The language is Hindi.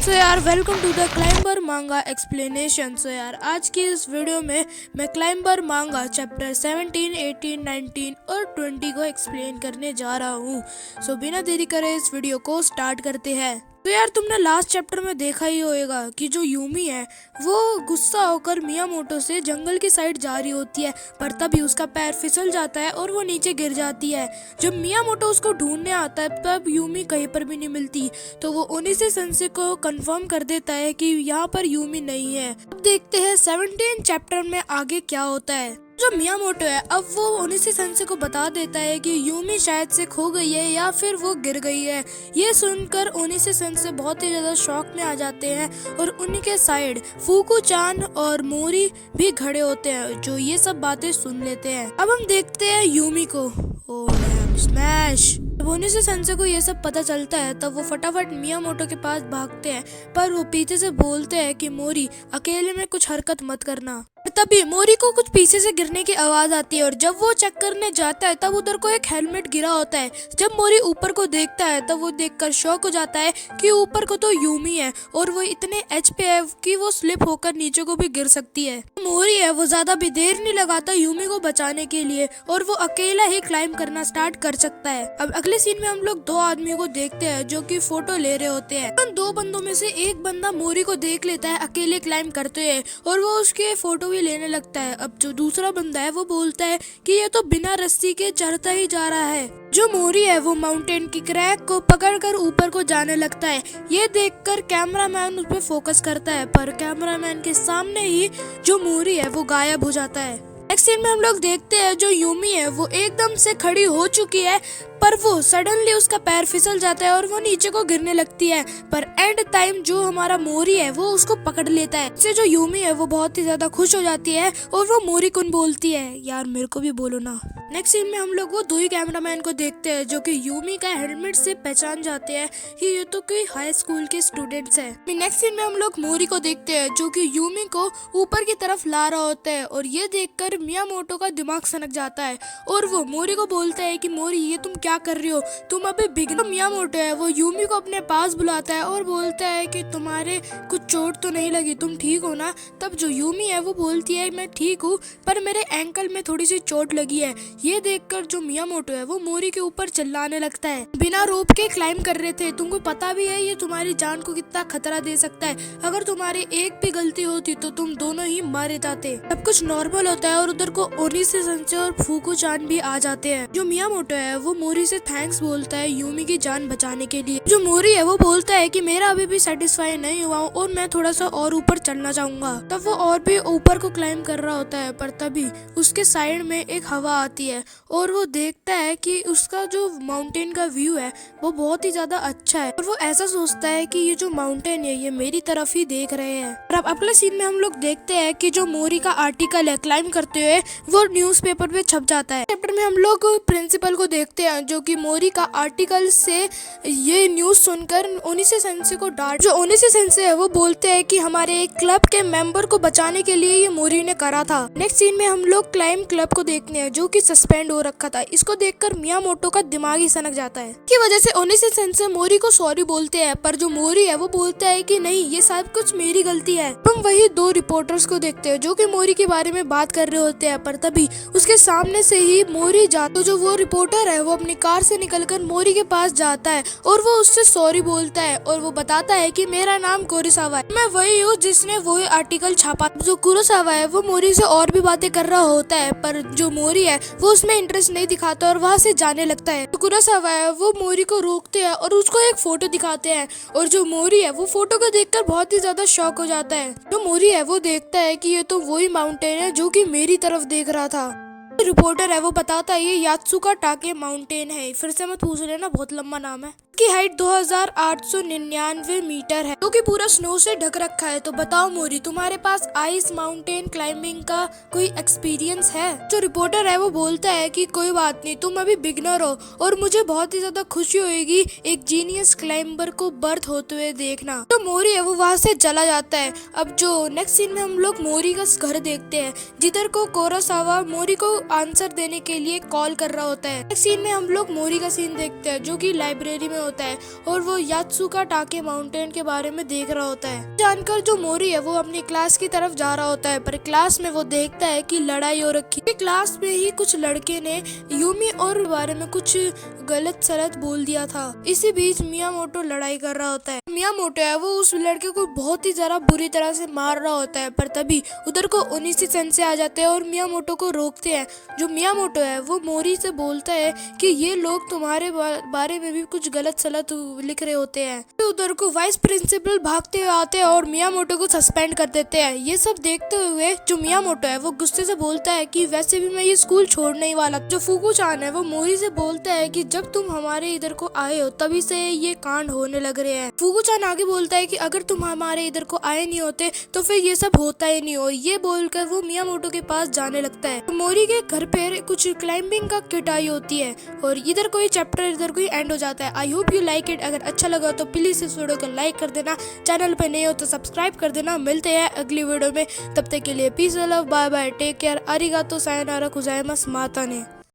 सो यार वेलकम टू द क्लाइंबर मांगा एक्सप्लेनेशन। सो यार आज की इस वीडियो में मैं क्लाइंबर मांगा चैप्टर 17, 18, 19 और 20 को एक्सप्लेन करने जा रहा हूँ। सो बिना देरी करे इस वीडियो को स्टार्ट करते हैं। तो यार तुमने लास्ट चैप्टर में देखा ही होगा कि जो यूमी है वो गुस्सा होकर मियामोटो से जंगल की साइड जा रही होती है, पर तभी उसका पैर फिसल जाता है और वो नीचे गिर जाती है। जब मियामोटो उसको ढूंढने आता है तब यूमी कहीं पर भी नहीं मिलती, तो वो ओनिसे सेंसे को कंफर्म कर देता है कि यहाँ पर यूमी नहीं है। अब देखते हैं 17 चैप्टर में आगे क्या होता है। जो मियामोटो है अब वो ओनिसे सेंसे को बता देता है कि यूमी शायद से खो गई है या फिर वो गिर गई है। ये सुनकर ओनिसे सेंसे बहुत ही ज्यादा शॉक में आ जाते हैं और उन्हीं के साइड फूकू चान और मोरी भी खड़े होते हैं जो ये सब बातें सुन लेते हैं। अब हम देखते हैं यूमी को। Oh man smash. जब ओनिसे सेंसे को ये सब पता चलता है तब वो फटाफट मियामोटो के पास भागते हैं, पर वो पीछे से बोलते हैं कि मोरी अकेले में कुछ हरकत मत करना। तभी मोरी को कुछ पीछे से गिरने की आवाज आती है और जब वो चेक करने जाता है तब उधर को एक हेलमेट गिरा होता है। जब मोरी ऊपर को देखता है तब वो देखकर शॉक हो जाता है कि ऊपर को तो यूमी है और वो इतने एज पे है कि वो स्लिप होकर नीचे को भी गिर सकती है। मोरी है वो ज्यादा भी देर नहीं लगाता यूमी को बचाने के लिए और वो अकेला ही क्लाइंब करना स्टार्ट कर सकता है। अब अगले सीन में हम लोग दो आदमियों को देखते हैं जो कि फोटो ले रहे होते हैं। उन दो बंदों में से एक बंदा मोरी को देख लेता है अकेले क्लाइंब करते हुए और वो उसके फोटो भी लेने लगता है। अब जो दूसरा बंदा है वो बोलता है कि ये तो बिना रस्सी के चढ़ता ही जा रहा है। जो मोरी है वो माउंटेन की क्रैक को पकड़कर ऊपर को जाने लगता है। ये देखकर कैमरामैन उस पर फोकस करता है, पर कैमरामैन के सामने ही जो मोरी है वो गायब हो जाता है। नेक्स्ट सीन में हम लोग देखते हैं जो यूमी है वो एकदम से खड़ी हो चुकी है, पर वो सडनली उसका पैर फिसल जाता है और वो नीचे को गिरने लगती है, पर एंड टाइम जो हमारा मोरी है वो उसको पकड़ लेता है। इससे जो यूमी है वो बहुत ही ज्यादा खुश हो जाती है और वो मोरी कुन बोलती है यार मेरे को भी बोलो ना। नेक्स्ट सीन में हम लोग वो दो ही कैमरामैन को देखते हैं जो कि यूमी का हेलमेट से पहचान जाते हैं कि ये तो कोई हाई स्कूल के स्टूडेंट्स है। नेक्स्ट सीन में हम लोग मोरी को देखते हैं जो कि यूमी को ऊपर की तरफ ला रहा होता है और ये देखकर मियामोटो का दिमाग सनक जाता है और वो मोरी को बोलता है कि मोरी ये तुम क्या कर रही हो, तुम अभी बिगिनर। मियामोटो है वो यूमी को अपने पास बुलाता है और बोलता है कि तुम्हारे कुछ चोट तो नहीं लगी, तुम ठीक हो ना। तब जो यूमी है वो बोलती है मैं ठीक हूँ, पर मेरे एंकल में थोड़ी सी चोट लगी है। ये देखकर जो मियामोटो है वो मोरी के ऊपर चिल्लाने लगता है बिना रोप के क्लाइंब कर रहे थे, तुमको पता भी है ये तुम्हारी जान को कितना खतरा दे सकता है, अगर तुम्हारी एक भी गलती होती तो तुम दोनों ही मारे जाते। सब कुछ नॉर्मल होता है और उधर को ओनिसे सेंसे और फूकू चान भी आ जाते हैं। जो मियामोटो है वो मोरी से थैंक्स बोलता है यूमी की जान बचाने के लिए। जो मोरी है वो बोलता है कि मेरा अभी भी सेटिस्फाई नहीं हुआ हूँ और मैं थोड़ा सा और ऊपर चलना चाहूंगा। तब वो और भी ऊपर को क्लाइंब कर रहा होता है, पर तभी उसके साइड में एक हवा आती है और वो देखता है कि उसका जो माउंटेन का व्यू है वो बहुत ही ज्यादा अच्छा है और वो ऐसा सोचता है कि ये जो माउंटेन है ये मेरी तरफ ही देख रहे हैं। और अब अगले सीन में हम लोग देखते हैं कि जो मोरी का आर्टिकल है क्लाइंब करते हुए वो न्यूज़पेपर पे छप जाता है। चैप्टर में हम लोग प्रिंसिपल को देखते हैं जो कि मोरी का आर्टिकल से ये न्यूज सुनकर ओनिसे सेंसे को डांट। जो ओनिसे सेंसे है वो बोलते हैं कि हमारे एक क्लब के मेंबर को बचाने के लिए ये मोरी ने करा था। नेक्स्ट सीन में हम लोग क्लाइम क्लब को देखते हैं जो कि सस्पेंड हो रखा था। इसको देखकर मियामोटो का दिमाग ही सनक जाता है की वजह से ओनिसे सेंसे मोरी को सॉरी बोलते हैं, पर जो मोरी है वो बोलता है कि नहीं ये सब कुछ मेरी गलती है। हम वही दो रिपोर्टर्स को देखते हैं जो कि मोरी के बारे में बात कर रहे होते हैं, पर तभी उसके सामने से ही मोरी जाता। तो जो वो रिपोर्टर है वो अपनी कार से निकलकर मोरी के पास जाता है और वो उससे सॉरी बोलता है और वो बताता है कि मेरा नाम कुरोसावा है, मैं वही हूँ जिसने वो आर्टिकल छापा। जो कुरोसावा है वो मोरी से और भी बातें कर रहा होता है, पर जो मोरी है वो उसमें इंटरेस्ट नहीं दिखाता और वहाँ से जाने लगता है। तो कुरोसावा है वो मोरी को रोकते हैं और उसको एक फोटो दिखाते हैं और जो मोरी है वो फोटो को देखकर बहुत ही ज्यादा शॉक हो जाता है। जो मोरी है वो देखता है कि ये तो वही माउंटेन है जो कि मेरी तरफ देख रहा था। रिपोर्टर है वो बताता है ये यात्सुका टाके माउंटेन है, फिर से मत पूछ लेना बहुत लंबा नाम है। की हाइट 2899 मीटर है जो कि पूरा स्नो से ढक रखा है। तो बताओ मोरी तुम्हारे पास आइस माउंटेन क्लाइंबिंग का कोई एक्सपीरियंस है? जो रिपोर्टर है वो बोलता है कि कोई बात नहीं, तुम अभी बिगनर हो और मुझे बहुत ही ज्यादा खुशी होगी एक जीनियस क्लाइंबर को बर्थ होते हुए देखना। तो मोरी है वो वहाँ से चला जाता है। अब जो नेक्स्ट सीन में हम लोग मोरी का घर देखते हैं जिधर को कुरोसावा मोरी को आंसर देने के लिए कॉल कर रहा होता है। नेक्स्ट सीन में हम लोग मोरी का सीन देखते हैं जो कि लाइब्रेरी में होता है और वो यात्सुका टाके माउंटेन के बारे में देख रहा होता है। जानकर जो मोरी है वो अपनी क्लास की तरफ जा रहा होता है, पर क्लास में वो देखता है कि लड़ाई हो रखी है। क्लास में ही कुछ लड़के ने यूमी और बारे में कुछ गलत सलत बोल दिया था। इसी बीच मियामोटो लड़ाई कर रहा होता है। मियामोटो है वो उस लड़के को बहुत ही ज्यादा बुरी तरह से मार रहा होता है, पर तभी उधर को ओनिशी सेंसे आ जाते हैं और मियामोटो को रोकते हैं। जो मियामोटो है वो मोरी से बोलता है कि ये लोग तुम्हारे बारे में भी कुछ गलत सलत लिख रहे होते हैं। तो उधर को वाइस प्रिंसिपल भागते हुए आते हैं और मियामोटो को सस्पेंड कर देते हैं। ये सब देखते हुए जो मियामोटो है वो गुस्से से बोलता है कि वैसे भी मैं ये स्कूल छोड़ने ही वाला। जो फुकुचान है वो मोरी से बोलता है कि जब तुम हमारे इधर को आए हो तभी से ये कांड होने लग रहे हैं। फुकुचान आगे बोलता है कि अगर तुम हमारे इधर को आए नहीं होते तो फिर ये सब होता ही नहीं हो। ये बोलकर वो मियामोटो के पास जाने लगता है। तो मोरी के घर पे कुछ क्लाइंबिंग का किट आई होती है और इधर कोई चैप्टर इधर कोई एंड हो जाता है। I hope you like it. अगर अच्छा लगा तो प्लीज इस वीडियो को लाइक कर देना, चैनल पे नए हो तो सब्सक्राइब कर देना। मिलते हैं अगली वीडियो में, तब तक के लिए peace love, bye bye, take care, आरिगातो, सायोनारा, कुजाइमास, माता ने।